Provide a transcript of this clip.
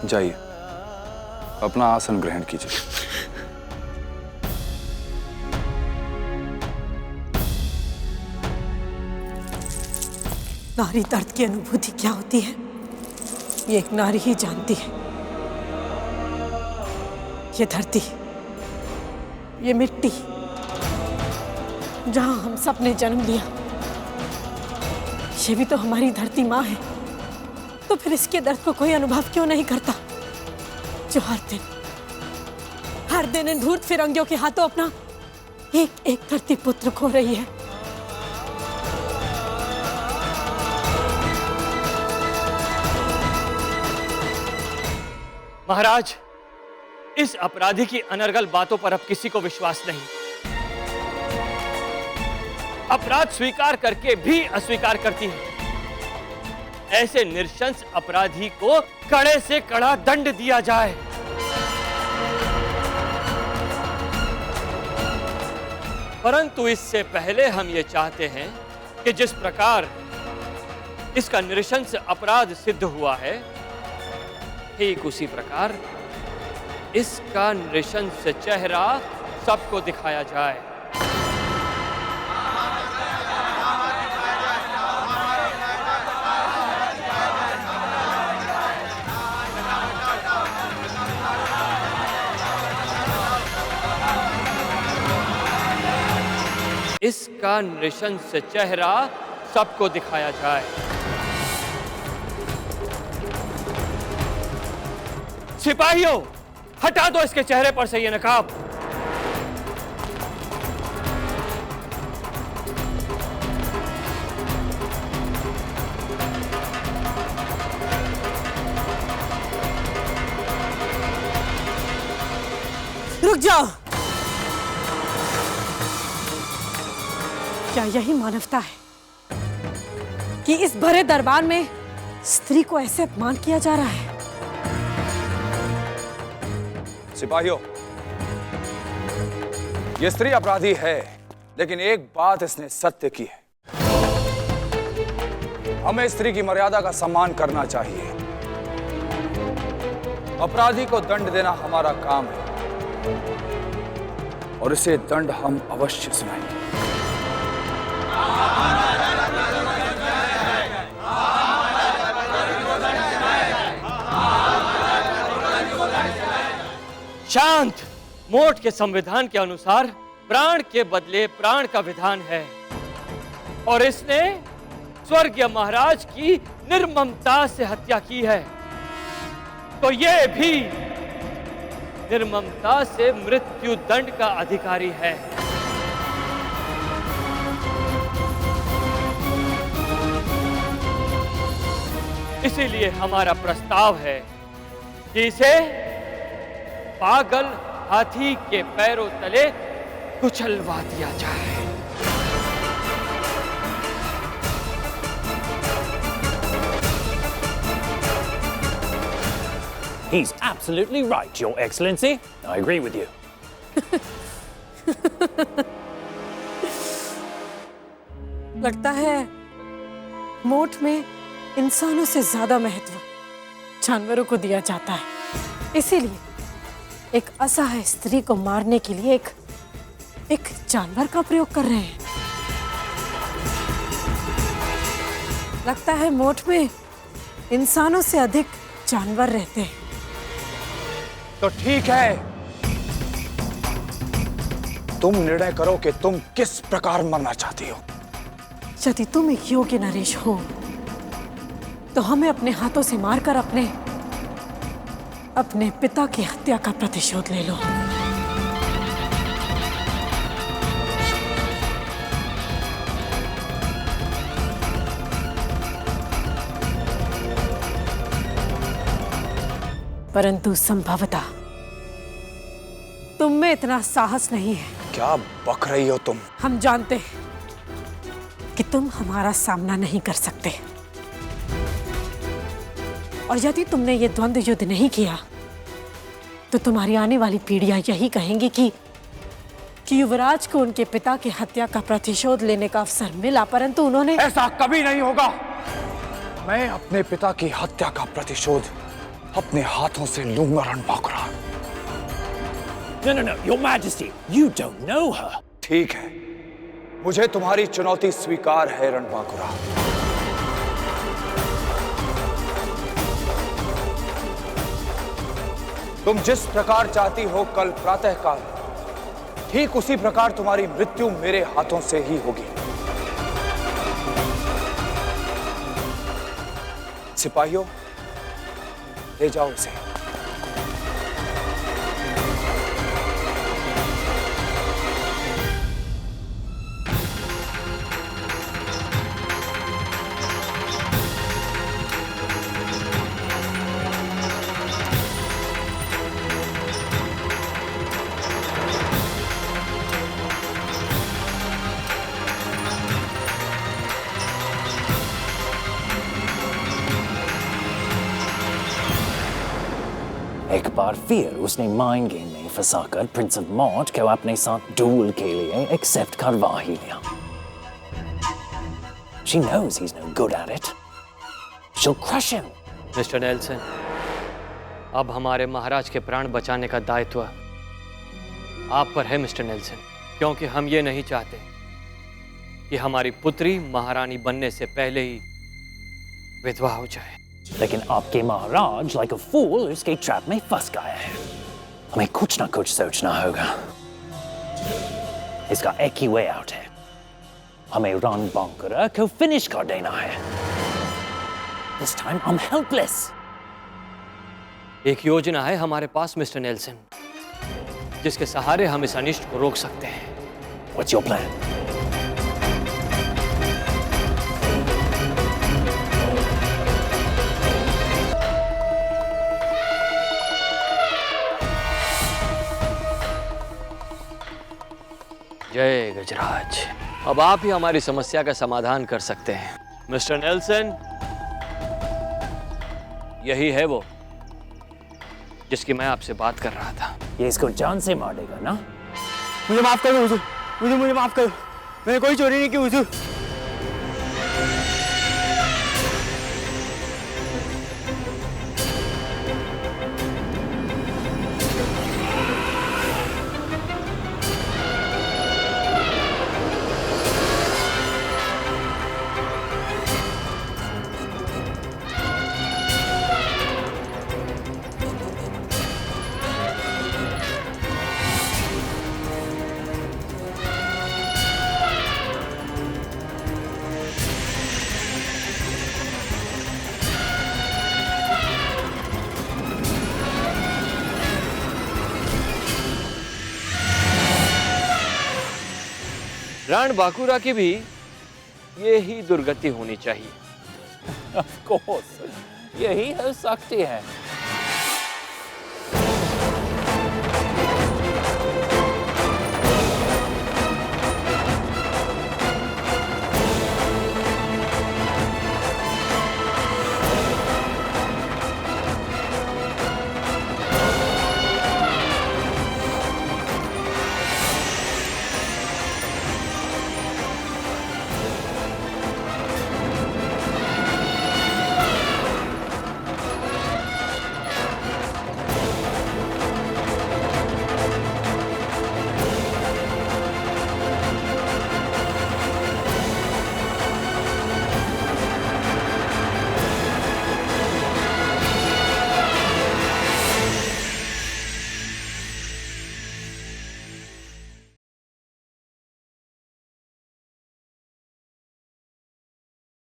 जाइए, अपना आसन ग्रहण कीजिए। नारी दर्द की अनुभूति क्या होती है, ये एक नारी ही जानती है। ये धरती, ये मिट्टी, जहां हम सब ने जन्म लिया, ये भी तो हमारी धरती माँ है। तो फिर इसके दर्द को कोई अनुभव क्यों नहीं करता, जो हर दिन इन धूर्त फिरंगियों के हाथों अपना एक एक धरती पुत्र खो रही है। महाराज, इस अपराधी की अनर्गल बातों पर अब किसी को विश्वास नहीं। अपराध स्वीकार करके भी अस्वीकार करती है। ऐसे नृशंस अपराधी को कड़े से कड़ा दंड दिया जाए। परंतु इससे पहले हम ये चाहते हैं कि जिस प्रकार इसका नृशंस अपराध सिद्ध हुआ है, ठीक उसी प्रकार इसका नृशंस चेहरा सबको दिखाया जाए। इसका नृशंस चेहरा सबको दिखाया जाए। सिपाहियों, हटा दो इसके चेहरे पर से ये नकाब। रुक जाओ। क्या यही मानवता है कि इस भरे दरबार में स्त्री को ऐसे अपमान किया जा रहा है? सिपाहियों, ये स्त्री अपराधी है, लेकिन एक बात इसने सत्य की है। हमें स्त्री की मर्यादा का सम्मान करना चाहिए। अपराधी को दंड देना हमारा काम है और इसे दंड हम अवश्य सुनाएंगे। शांत। मोट के संविधान के अनुसार प्राण के बदले प्राण का विधान है और इसने स्वर्गीय महाराज की निर्ममता से हत्या की है, तो यह भी निर्ममता से मृत्यु दंड का अधिकारी है। इसीलिए हमारा प्रस्ताव है कि इसे पागल हाथी के पैरों तले कुचलवा दिया जाए। He's absolutely right, Your Excellency. I agree with you. लगता है मोट में इंसानों से ज्यादा महत्व जानवरों को दिया जाता है। इसीलिए एक असहाय स्त्री को मारने के लिए एक जानवर का प्रयोग कर रहे हैं। लगता है मोट में इंसानों से अधिक जानवर रहते हैं। तो ठीक है, तुम निर्णय करो कि तुम किस प्रकार मरना चाहती हो। यदि तुम एक योग्य नरेश हो तो हमें अपने हाथों से मारकर अपने पिता की हत्या का प्रतिशोध ले लो। परंतु संभवतः तुम में इतना साहस नहीं है। क्या बक रही हो तुम? हम जानते हैं कि तुम हमारा सामना नहीं कर सकते, और यदि तुमने ये द्वंद्व युद्ध नहीं किया तो तुम्हारी आने वाली पीढ़ियां यही कहेंगी कि युवराज को उनके पिता की हत्या का प्रतिशोध लेने का अवसर मिला, परंतु उन्होंने। ऐसा कभी नहीं होगा। मैं अपने पिता की हत्या का प्रतिशोध अपने हाथों से लूंगा रणबांकुरा। No, Your Majesty, you don't know her. ठीक है, मुझे तुम्हारी चुनौती स्वीकार है रणबांकुरा। तुम जिस प्रकार चाहती हो कल प्रातःकाल, ठीक उसी प्रकार तुम्हारी मृत्यु मेरे हाथों से ही होगी। सिपाहियों, ले जाओ इसे। एक बार फिर उसने माइंड गेम में फंसाकर प्रिंस ऑफ मॉड को अपने साथ डुएल के लिए एक्सेप्ट करवा ही लिया। She knows he's no good at it. She'll crush him. Mister Nelson, अब हमारे महाराज के प्राण बचाने का दायित्व आप पर है मिस्टर नेल्सन, क्योंकि हम ये नहीं चाहते कि हमारी पुत्री महारानी बनने से पहले ही विधवा हो जाए। लेकिन आपके महाराज लाइक अ फूल इसके ट्रैप में फंस गए हैं। हमें कुछ ना कुछ सोचना होगा। इसका एक ही वे आउट है, हमें रणबांकुरा को फिनिश कर देना है। This time I'm helpless. एक योजना है हमारे पास मिस्टर नेल्सन, जिसके सहारे हम इस अनिष्ट को रोक सकते हैं। What's your plan? जय गजराज, अब आप ही हमारी समस्या का समाधान कर सकते हैं। मिस्टर नेल्सन, यही है वो जिसकी मैं आपसे बात कर रहा था। ये इसको जान से मार देगा ना? मुझे माफ कर दो हुजूर, मुझे माफ कर दो। मैंने कोई चोरी नहीं की हुजूर। रणबांकुरा की भी ये ही दुर्गति होनी चाहिए। Of course, यही हो सकती है।